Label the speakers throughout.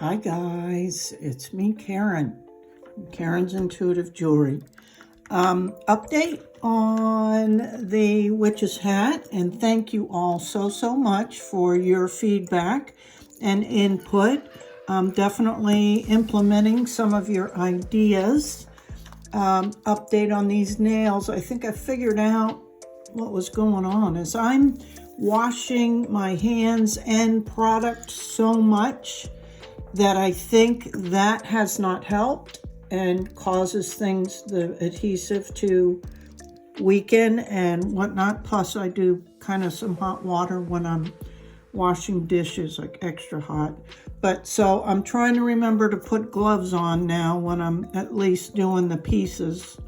Speaker 1: Hi guys, it's me, Karen. Karen's Intuitive Jewelry. Update on the witch's hat, and thank you all so much for your feedback and input. Definitely implementing some of your ideas. Update on these nails. I think I figured out what was going on. As I'm washing my hands and product so much that I think that has not helped and causes things, the adhesive, to weaken and whatnot. Plus I do kind of some hot water when I'm washing dishes, like extra hot. But so I'm trying to remember to put gloves on now when I'm at least doing the pieces.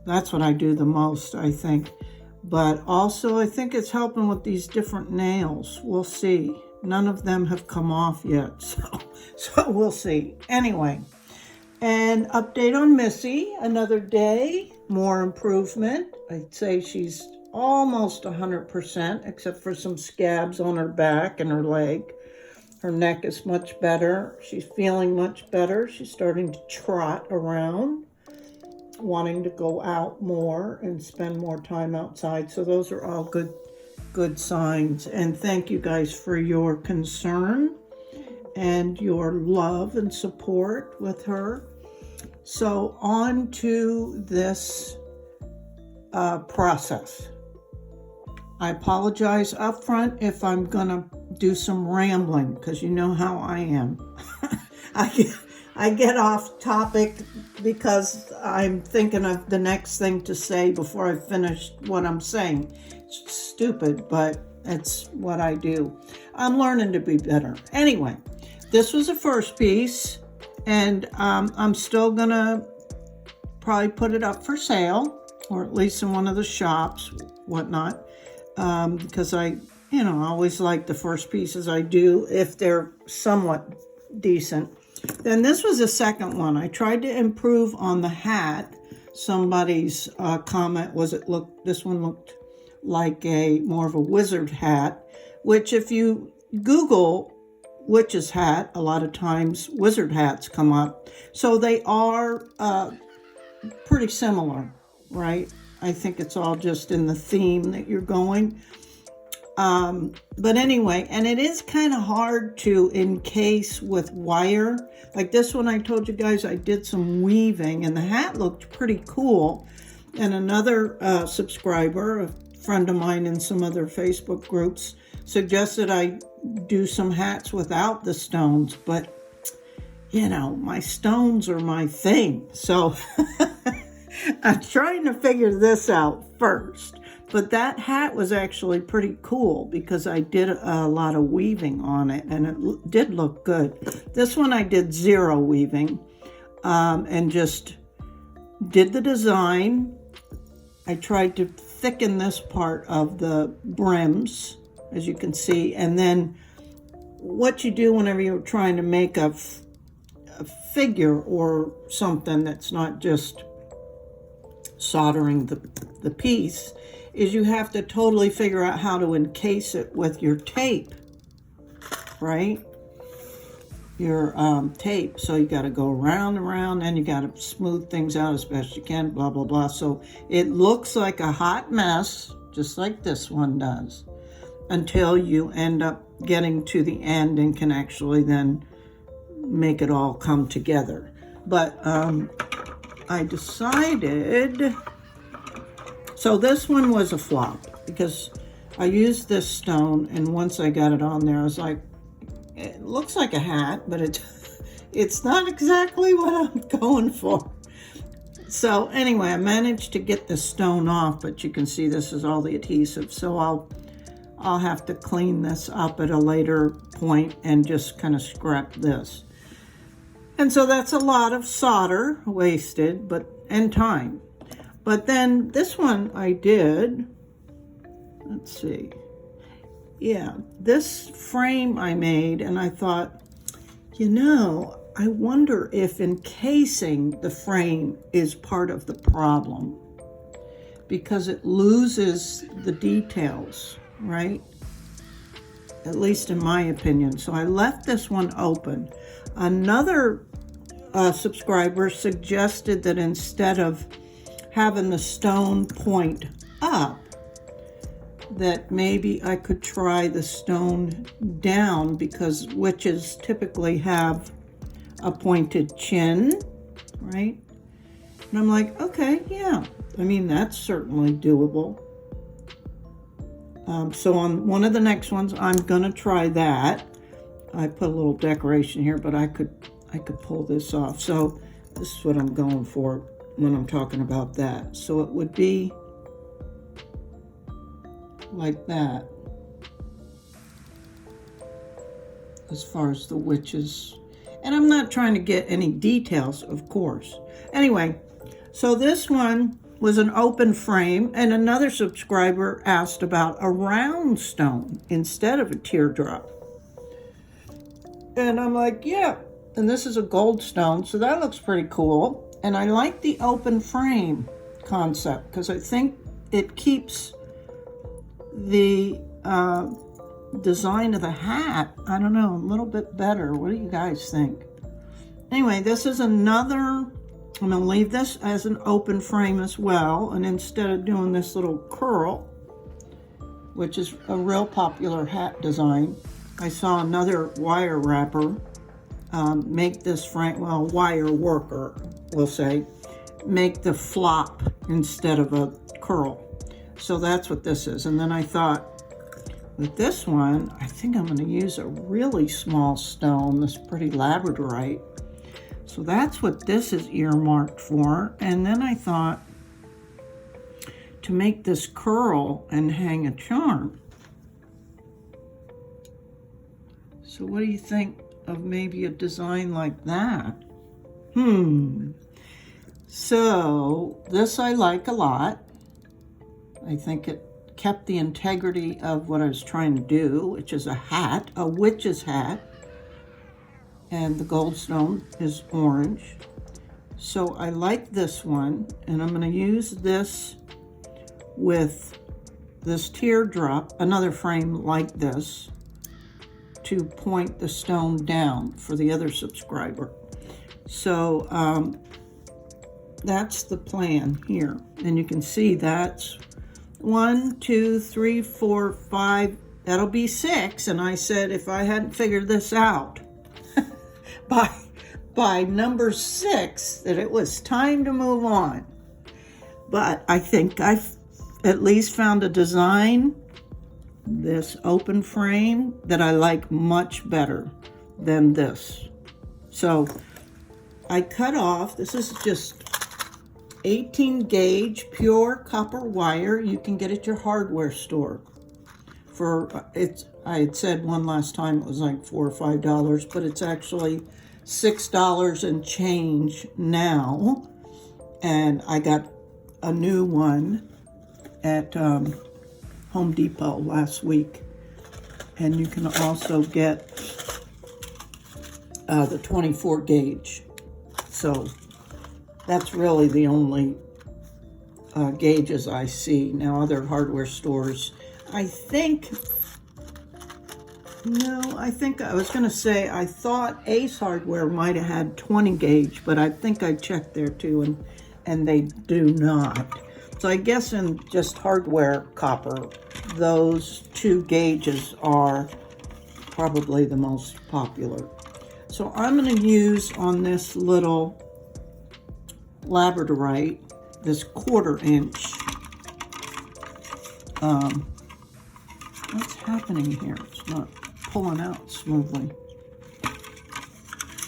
Speaker 1: That's what I do the most, I think. But also I think it's helping with these different nails. We'll see. None of them have come off yet, so we'll see. Anyway, and update on Missy. Another day, more improvement. I'd say she's almost 100%, except for some scabs on her back and her leg. Her neck is much better. She's feeling much better. She's starting to trot around, wanting to go out more and spend more time outside. So those are all good signs. And thank you guys for your concern and your love and support with her. So on to this process. I apologize up front if I'm gonna do some rambling, because you know how I am. I get off topic because I'm thinking of the next thing to say before I finish what I'm saying. It's stupid, but it's what I do. I'm learning to be better. Anyway, this was the first piece, and I'm still gonna probably put it up for sale, or at least in one of the shops, whatnot, because I always like the first pieces I do if they're somewhat decent. Then this was the second one. I tried to improve on the hat. Somebody's comment was this one looked like more of a wizard hat, which if you Google witch's hat, a lot of times wizard hats come up. So they are pretty similar, right? I think it's all just in the theme that you're going. But anyway, and it is kind of hard to encase with wire. Like this one, I told you guys I did some weaving and the hat looked pretty cool. And another subscriber, a friend of mine in some other Facebook groups, suggested I do some hats without the stones. But, my stones are my thing. So I'm trying to figure this out first. But that hat was actually pretty cool because I did a lot of weaving on it, and it did look good. This one I did zero weaving and just did the design. I tried to thicken this part of the brims, as you can see, and then what you do whenever you're trying to make a figure or something that's not just soldering the piece, is you have to totally figure out how to encase it with your tape, right? Your tape. So you got to go around and around, and you got to smooth things out as best you can, blah, blah, blah. So it looks like a hot mess, just like this one does, until you end up getting to the end and can actually then make it all come together. But I decided... So this one was a flop because I used this stone, and once I got it on there, I was like, it looks like a hat, but it's not exactly what I'm going for. So anyway, I managed to get the stone off, but you can see this is all the adhesive. So I'll have to clean this up at a later point and just kind of scrap this. And so that's a lot of solder wasted, and time. But then this one I did, let's see. Yeah, this frame I made, and I thought, I wonder if encasing the frame is part of the problem, because it loses the details, right? at least in my opinion. So I left this one open. Another subscriber suggested that instead of having the stone point up, that maybe I could try the stone down, because witches typically have a pointed chin, right? And I'm like, okay, yeah. I mean, that's certainly doable. So on one of the next ones, I'm gonna try that. I put a little decoration here, but I could pull this off. So this is what I'm going for when I'm talking about that. So it would be like that, as far as the witches. And I'm not trying to get any details, of course. Anyway, so this one was an open frame, and another subscriber asked about a round stone instead of a teardrop. And I'm like, yeah, and this is a gold stone, so that looks pretty cool. And I like the open frame concept because I think it keeps the design of the hat, I don't know, a little bit better. What do you guys think? Anyway, this is another, I'm gonna leave this as an open frame as well. And instead of doing this little curl, which is a real popular hat design, I saw another wire wrapper make this frame, well, wire worker, we'll say, make the flop instead of a curl. So that's what this is. And then I thought, with this one, I think I'm going to use a really small stone, this pretty labradorite. So that's what this is earmarked for. And then I thought, to make this curl and hang a charm. So what do you think of maybe a design like that? So this I like a lot. I think it kept the integrity of what I was trying to do, which is a hat, a witch's hat. And the goldstone is orange. So I like this one, and I'm going to use this with this teardrop, another frame like this, to point the stone down for the other subscriber. So that's the plan here. And you can see that's 1, 2, 3, 4, 5, that'll be 6. And I said if I hadn't figured this out by number 6, that it was time to move on. But I think I've at least found a design, this open frame, that I like much better than this. So I cut off, this is just 18 gauge pure copper wire. You can get at your hardware store for, I had said one last time it was like $4 or $5, but it's actually $6 and change now. And I got a new one at Home Depot last week. And you can also get the 24 gauge. So that's really the only gauges I see. Now other hardware stores, I think I was gonna say, I thought Ace Hardware might have had 20 gauge, but I think I checked there too, and they do not. So I guess in just hardware copper, those 2 gauges are probably the most popular. So I'm gonna use on this little labradorite, this 1/4 inch. What's happening here? It's not pulling out smoothly.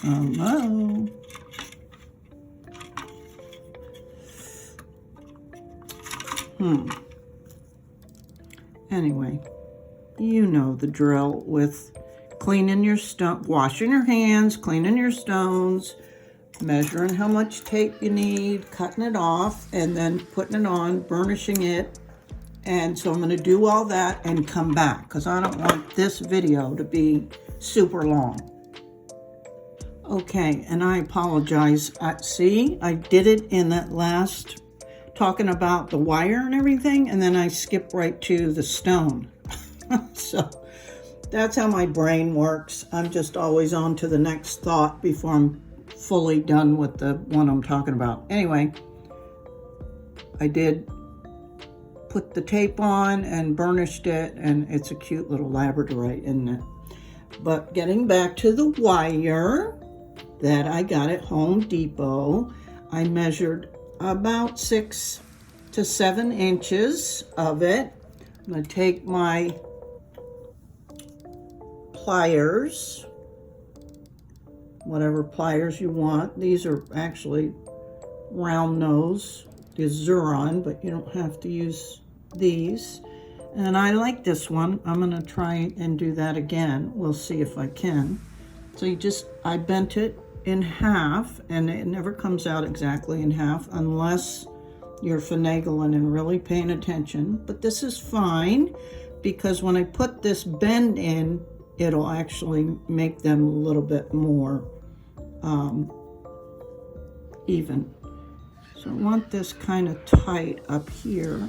Speaker 1: Oh no. Anyway, you know the drill with cleaning your stone, washing your hands, cleaning your stones, measuring how much tape you need, cutting it off, and then putting it on, burnishing it. And so I'm going to do all that and come back, because I don't want this video to be super long. Okay, and I apologize. See, I did it in that last, talking about the wire and everything, and then I skipped right to the stone. So That's how my brain works. I'm just always on to the next thought before I'm fully done with the one I'm talking about. Anyway, I did put the tape on and burnished it, and it's a cute little labradorite, isn't it? But getting back to the wire that I got at Home Depot, I measured about 6 to 7 inches of it. I'm going to take my pliers, whatever pliers you want. These are actually round nose, the Xuron, but you don't have to use these. And I like this one. I'm going to try and do that again. We'll see if I can. So I bent it in half, and it never comes out exactly in half unless you're finagling and really paying attention. But this is fine because when I put this bend in, it'll actually make them a little bit more even. So I want this kind of tight up here.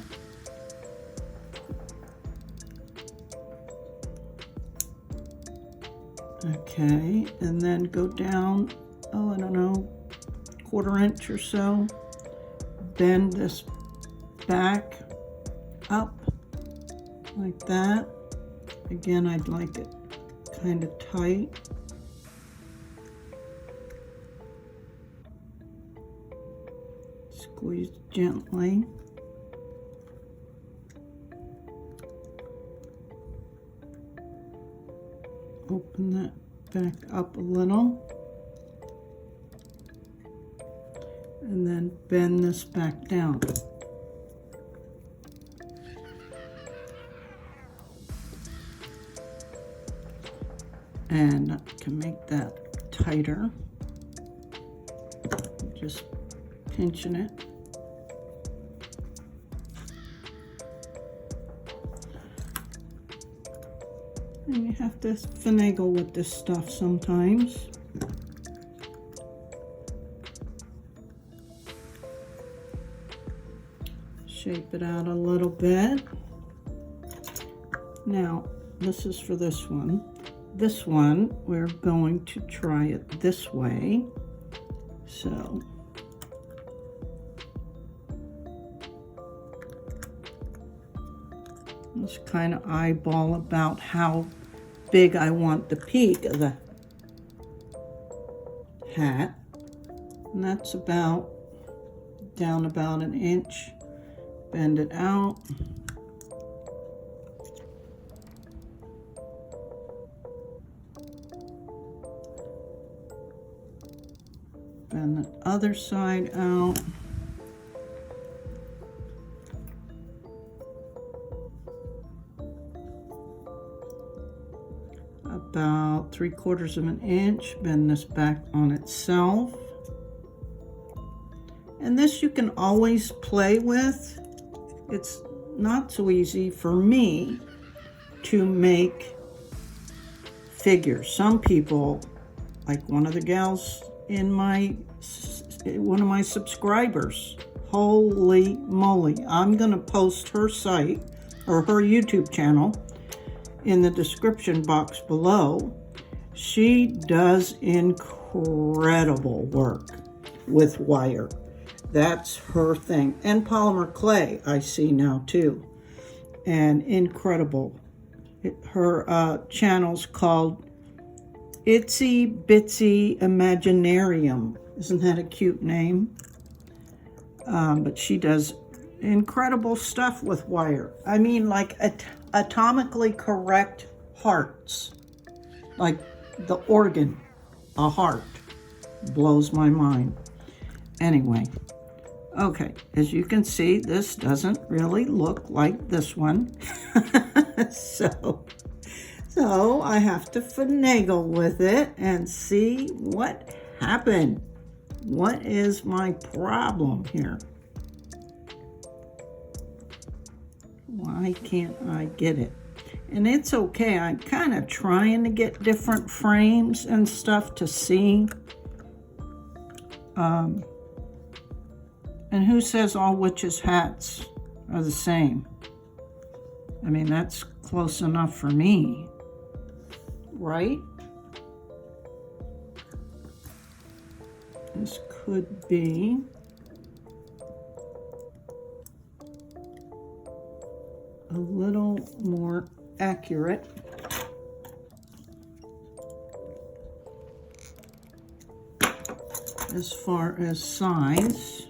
Speaker 1: Okay, and then go down, oh, I don't know, 1/4 inch or so. Bend this back up like that. Again, I'd like it kind of tight. Squeeze gently. Open that back up a little. And then bend this back down. And I can make that tighter. Just pinching it. And you have to finagle with this stuff sometimes. Shape it out a little bit. Now, this is for this one. This one, we're going to try it this way. So, let's kind of eyeball about how big I want the peak of the hat. And that's about, down about 1 inch. Bend it out. Bend the other side out. About 3/4 inch. Bend this back on itself. And this you can always play with. It's not so easy for me to make figures. Some people, like one of the gals in one of my subscribers, holy moly, I'm gonna post her site or her YouTube channel in the description box below. She does incredible work with wire. That's her thing. And polymer clay, I see now too. And incredible. Her channel's called Itsy Bitsy Imaginarium. Isn't that a cute name? But she does incredible stuff with wire. I mean, like atomically correct hearts. Like the organ, a heart. Blows my mind. Anyway. Okay, as you can see, this doesn't really look like this one. So I have to finagle with it and see what happened. What is my problem here? Why can't I get it? And it's okay, I'm kind of trying to get different frames and stuff to see. And who says all witches' hats are the same? I mean, that's close enough for me. right. This could be a little more accurate. As far as size.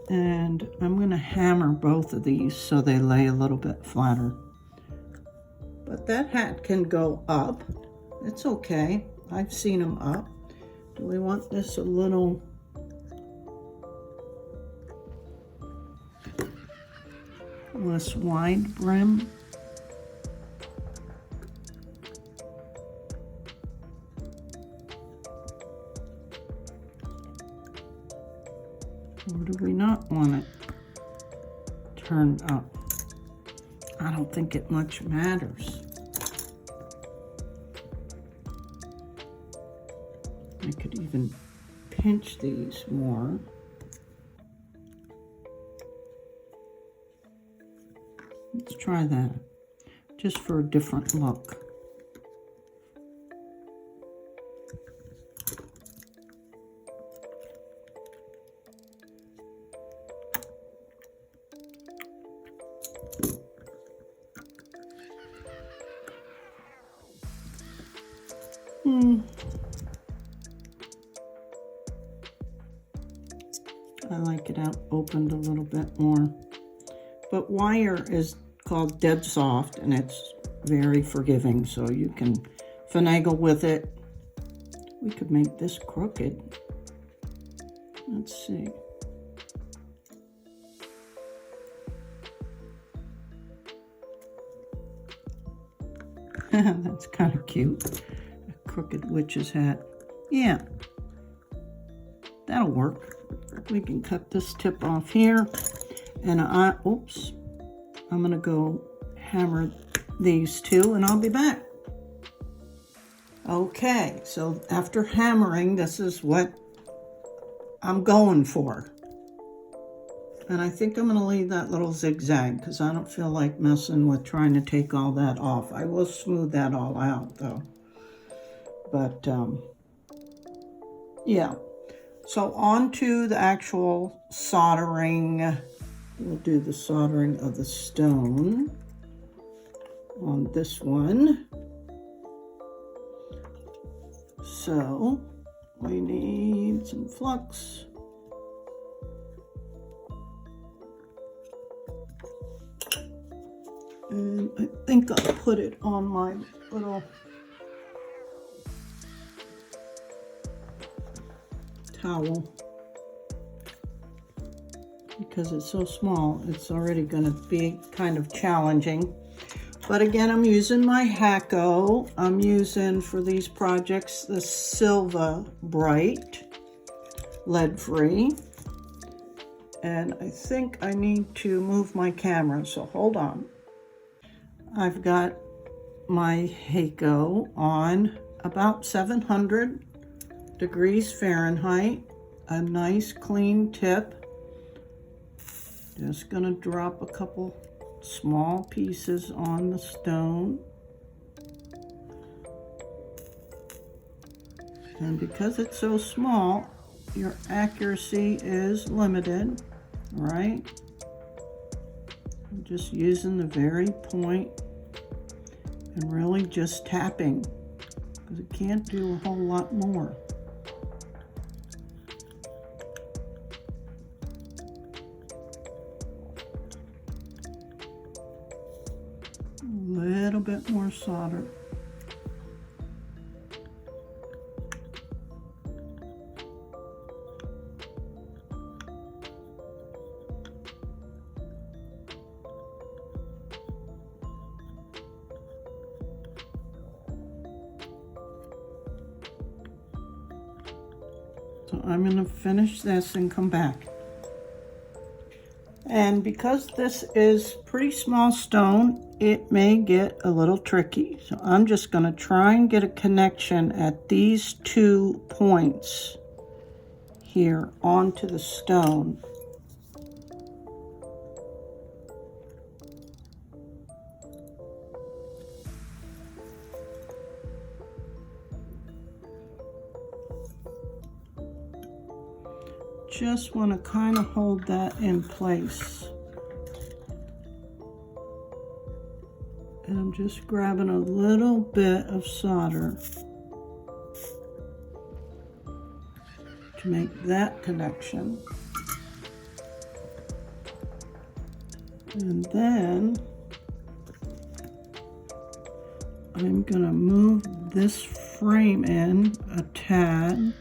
Speaker 1: And I'm going to hammer both of these so they lay a little bit flatter. But that hat can go up. It's okay. I've seen them up. Do we want this a little less wide brim? Or do we not want it turned up? I don't think it much matters. I could even pinch these more. Let's try that, just for a different look. I like it out opened a little bit more. But wire is called dead soft and it's very forgiving, so you can finagle with it. We could make this crooked. Let's see. That's kind of cute. A crooked witch's hat. Yeah, that'll work. We can cut this tip off here, and oops, I'm gonna go hammer these two and I'll be back. Okay, so after hammering, this is what I'm going for. And I think I'm gonna leave that little zigzag because I don't feel like messing with trying to take all that off. I will smooth that all out though. But yeah. So on to the actual soldering. We'll do the soldering of the stone on this one. So we need some flux. And I think I'll put it on my little towel. Because it's so small, it's already going to be kind of challenging. But again, I'm using my Hacko. I'm using for these projects the Silva Bright, lead-free. And I think I need to move my camera, so hold on. I've got my Hacko on about 700 degrees Fahrenheit, a nice clean tip. Just gonna drop a couple small pieces on the stone. And because it's so small, your accuracy is limited, right? I'm just using the very point and really just tapping because it can't do a whole lot more. A little bit more solder. So I'm going to finish this and come back. And because this is pretty small stone, it may get a little tricky. So I'm just going to try and get a connection at these 2 points here onto the stone. just want to kind of hold that in place. And I'm just grabbing a little bit of solder to make that connection. And then I'm gonna move this frame in a tad.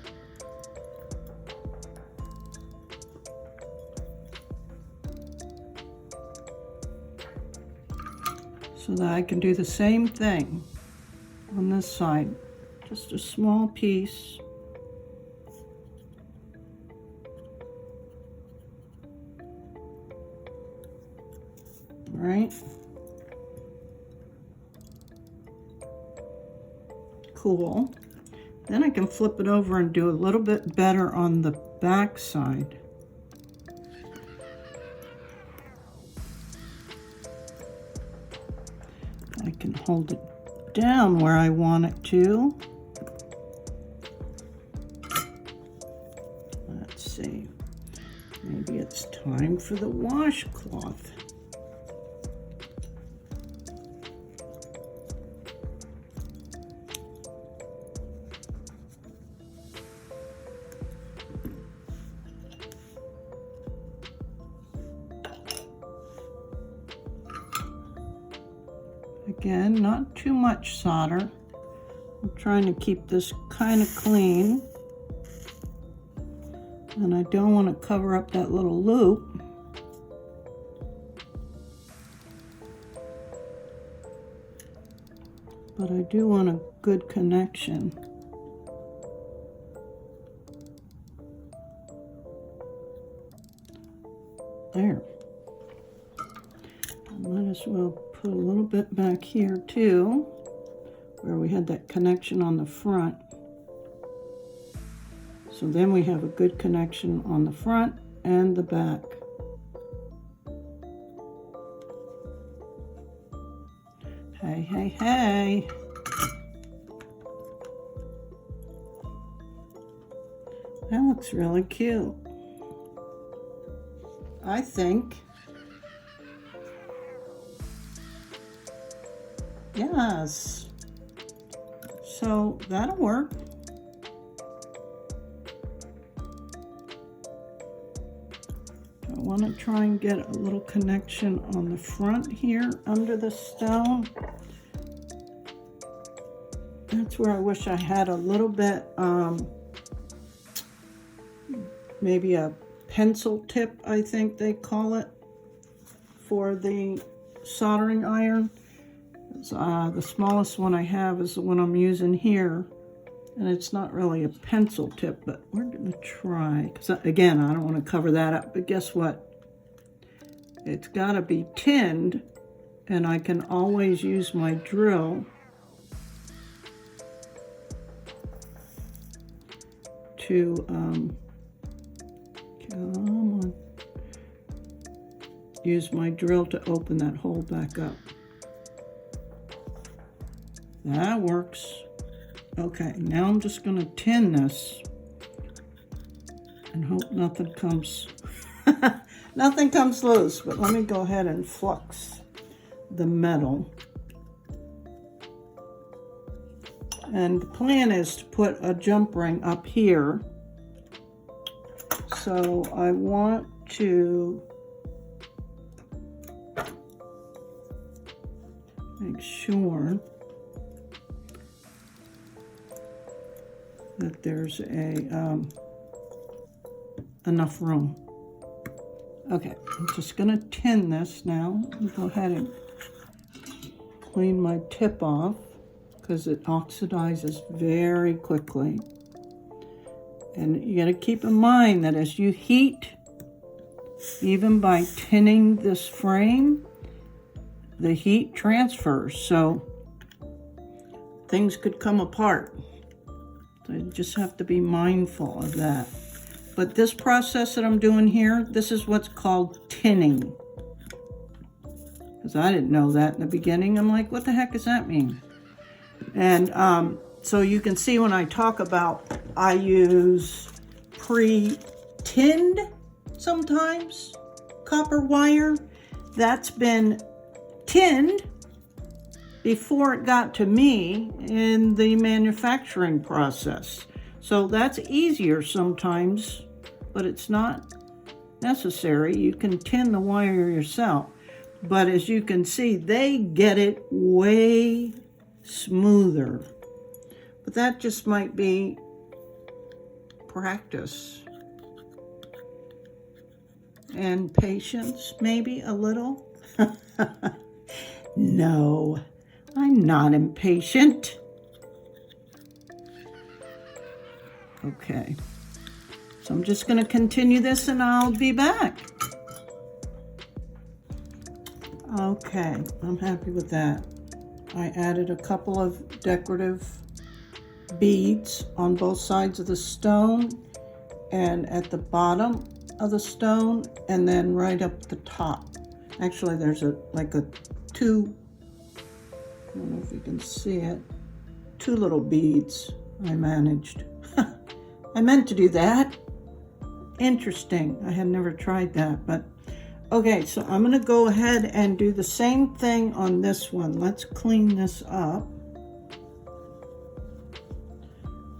Speaker 1: So that I can do the same thing on this side. Just a small piece. Right? Cool. Then I can flip it over and do a little bit better on the back side. I can hold it down where I want it to. Let's see. Maybe it's time for the washcloth. Again, not too much solder. I'm trying to keep this kind of clean. And I don't want to cover up that little loop. But I do want a good connection. There. I might as well put a little bit back here too, where we had that connection on the front. So then we have a good connection on the front and the back. Hey, hey, hey. That looks really cute, I think. Yes. So that'll work. I want to try and get a little connection on the front here under the stone. That's where I wish I had a little bit, maybe a pencil tip, I think they call it, for the soldering iron. The smallest one I have is the one I'm using here, and it's not really a pencil tip, but we're gonna try, because again, I don't want to cover that up, but guess what? It's got to be tinned, and I can always use my drill to, come on, use my drill to open that hole back up. That works. Okay, now I'm just going to tin this and hope nothing comes nothing comes loose. But let me go ahead and flux the metal. And the plan is to put a jump ring up here. So I want to make sure that there's a enough room. Okay, I'm just gonna tin this now. I'll go ahead and clean my tip off because it oxidizes very quickly. And you gotta keep in mind that as you heat, even by tinning this frame, the heat transfers, so things could come apart. So you just have to be mindful of that. But this process that I'm doing here, this is what's called tinning. Because I didn't know that in the beginning. I'm like, what the heck does that mean? And so you can see when I talk about, I use pre-tinned tinned sometimes, copper wire. That's been tinned before it got to me in the manufacturing process. So that's easier sometimes, but it's not necessary. You can tin the wire yourself. But as you can see, they get it way smoother. But that just might be practice and patience, maybe a little. No, I'm not impatient. Okay, so I'm just going to continue this and I'll be back. Okay, I'm happy with that. I added a couple of decorative beads on both sides of the stone and at the bottom of the stone, and then right up the top. Actually, there's two, I don't know if you can see it, two little beads I managed. I meant to do that. Interesting. I had never tried that, but okay, so I'm going to go ahead and do the same thing on this one. Let's clean this up,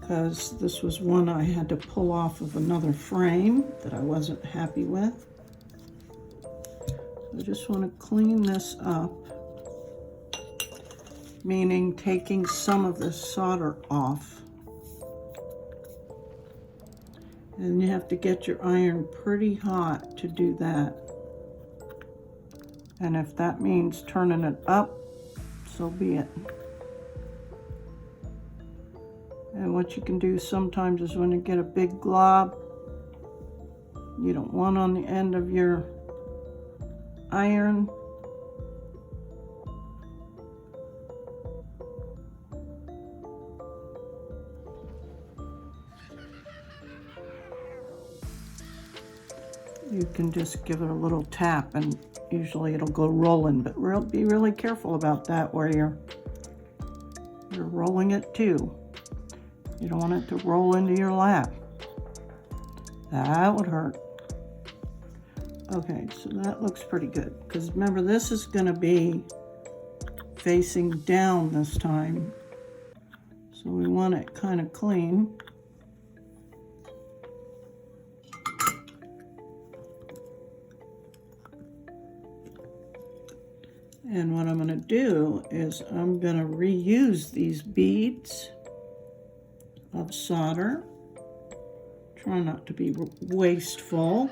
Speaker 1: because this was one I had to pull off of another frame that I wasn't happy with. I just want to clean this up, meaning taking some of the solder off. And you have to get your iron pretty hot to do that. And if that means turning it up, so be it. And what you can do sometimes is when you get a big glob, you don't want on the end of your iron. You can just give it a little tap and usually it'll go rolling, but be really careful about that where you're rolling it too. You don't want it to roll into your lap. That would hurt. Okay, so that looks pretty good, because remember, this is going to be facing down this time, so we want it kind of clean. And what I'm going to do is I'm going to reuse these beads of solder. Try not to be wasteful.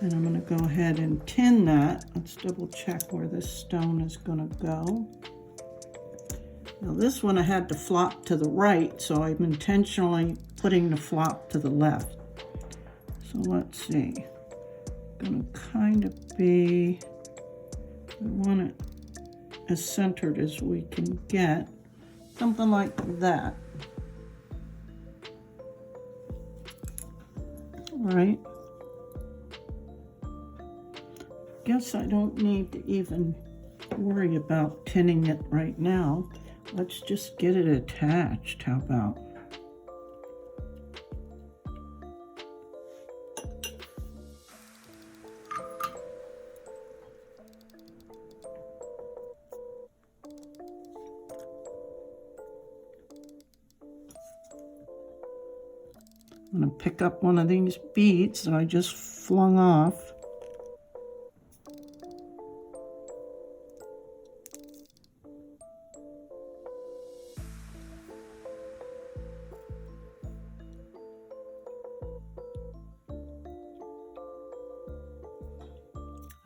Speaker 1: And I'm going to go ahead and tin that. Let's double check where this stone is going to go. Now this one I had to flop to the right, so I'm intentionally putting the flop to the left. So let's see. Going to kind of be, we want it as centered as we can get, something like that. All right. Guess I don't need to even worry about tinning it right now. Let's just get it attached. How about? I'm going to pick up one of these beads that I just flung off.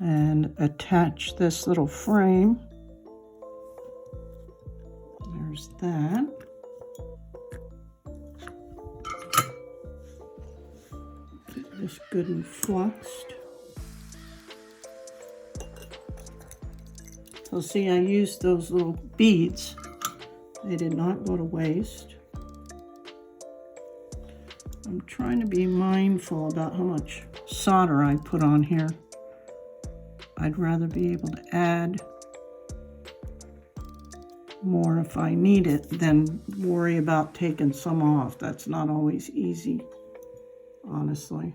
Speaker 1: And attach this little frame. There's that. Get this good and fluxed. So see, I used those little beads. They did not go to waste. I'm trying to be mindful about how much solder I put on here. I'd rather be able to add more if I need it than worry about taking some off. That's not always easy. honestly.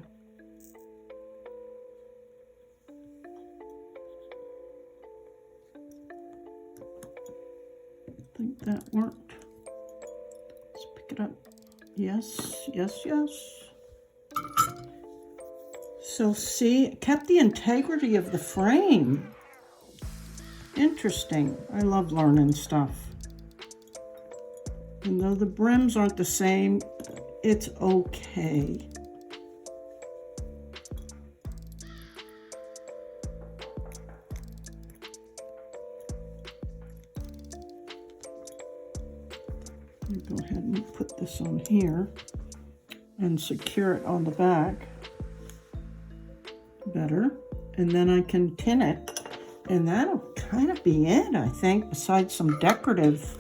Speaker 1: I think that worked. Let's pick it up. Yes, yes, yes. So see, it kept the integrity of the frame. Interesting. I love learning stuff. And though the brims aren't the same, it's okay. Go ahead and put this on here and secure it on the back better. And then I can tin it, and that'll kind of be it, I think, besides some decorative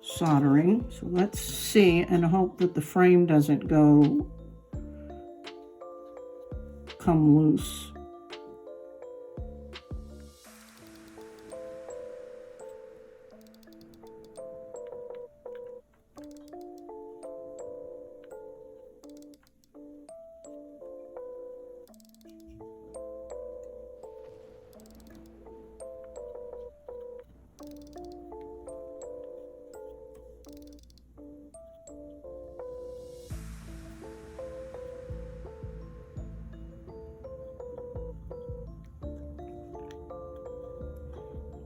Speaker 1: soldering. So let's see and hope that the frame doesn't come loose.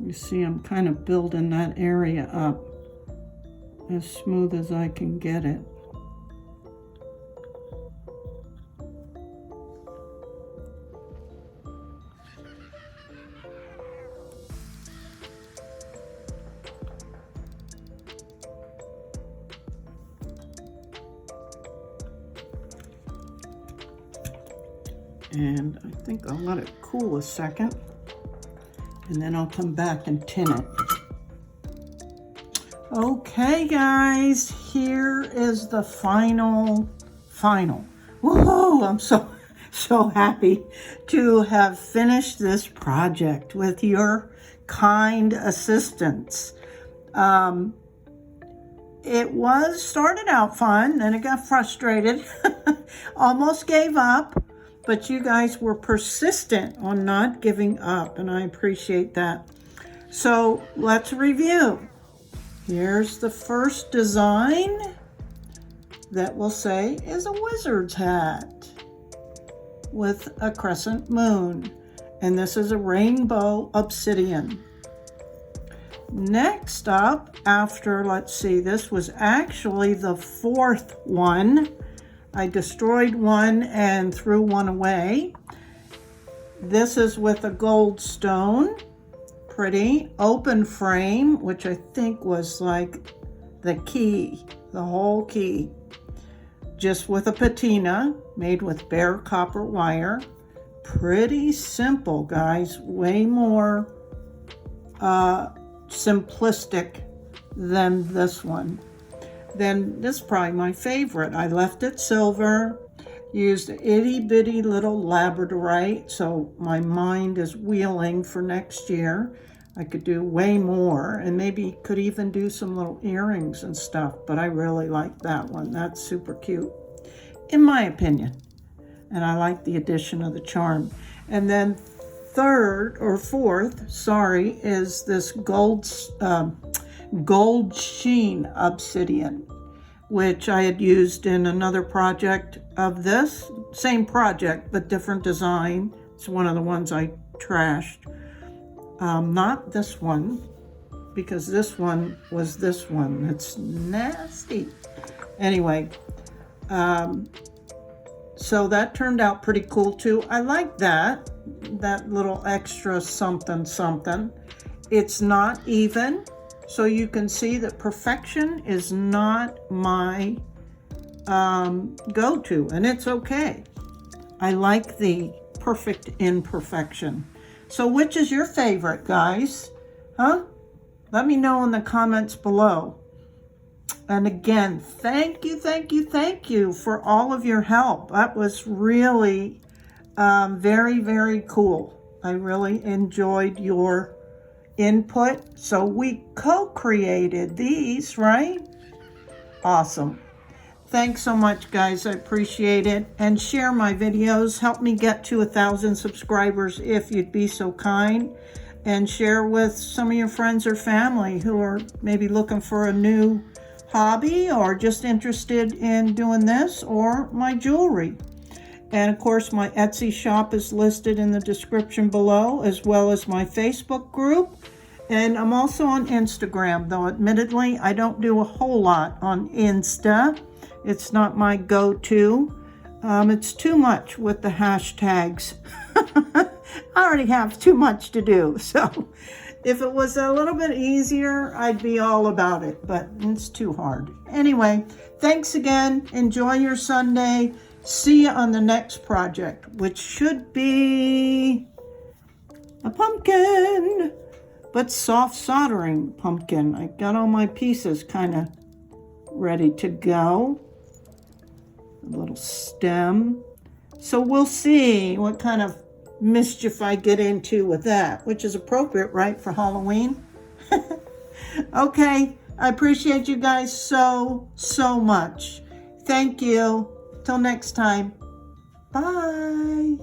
Speaker 1: You see, I'm kind of building that area up as smooth as I can get it. And I think I'll let it cool a second, and then I'll come back and tin it. Okay, guys, here is the final. Woohoo! I'm so happy to have finished this project with your kind assistance. It started out fun, then it got frustrated, almost gave up. But you guys were persistent on not giving up, and I appreciate that. So let's review. Here's the first design that we'll say is a wizard's hat with a crescent moon. And this is a rainbow obsidian. Next up, after, let's see, this was actually the fourth one. I destroyed one and threw one away. This is with a gold stone. Pretty. Open frame, which I think was like the key, the whole key. Just with a patina made with bare copper wire. Pretty simple, guys. Way more simplistic than this one. Then this is probably my favorite. I left it silver, used itty bitty little labradorite, so my mind is wheeling for next year. I could do way more, and maybe could even do some little earrings and stuff, but I really like that one. That's super cute, in my opinion. And I like the addition of the charm. And then fourth, is this gold sheen obsidian, which I had used in another project of this. Same project, but different design. It's one of the ones I trashed. Not this one, because this one was this one. It's nasty. Anyway, so that turned out pretty cool too. I like that little extra something. It's not even, so you can see that perfection is not my go-to, and it's okay. I like the perfect imperfection. So which is your favorite, guys? Huh? Let me know in the comments below. And again, thank you for all of your help. That was really very, very cool. I really enjoyed your input. So we co-created these, right? Awesome. Thanks so much, guys. I appreciate it. And share my videos. Help me get to 1,000 subscribers if you'd be so kind. And share with some of your friends or family who are maybe looking for a new hobby or just interested in doing this or my jewelry. And of course, my Etsy shop is listed in the description below, as well as my Facebook group. And I'm also on Instagram, though admittedly, I don't do a whole lot on Insta. It's not my go-to. It's too much with the hashtags. I already have too much to do. So if it was a little bit easier, I'd be all about it, but it's too hard. Anyway, thanks again. Enjoy your Sunday. See you on the next project, which should be a pumpkin, but soft soldering pumpkin. I got all my pieces kind of ready to go. A little stem. So we'll see what kind of mischief I get into with that, which is appropriate, right, for Halloween? Okay, I appreciate you guys so much. Thank you. Till next time. Bye.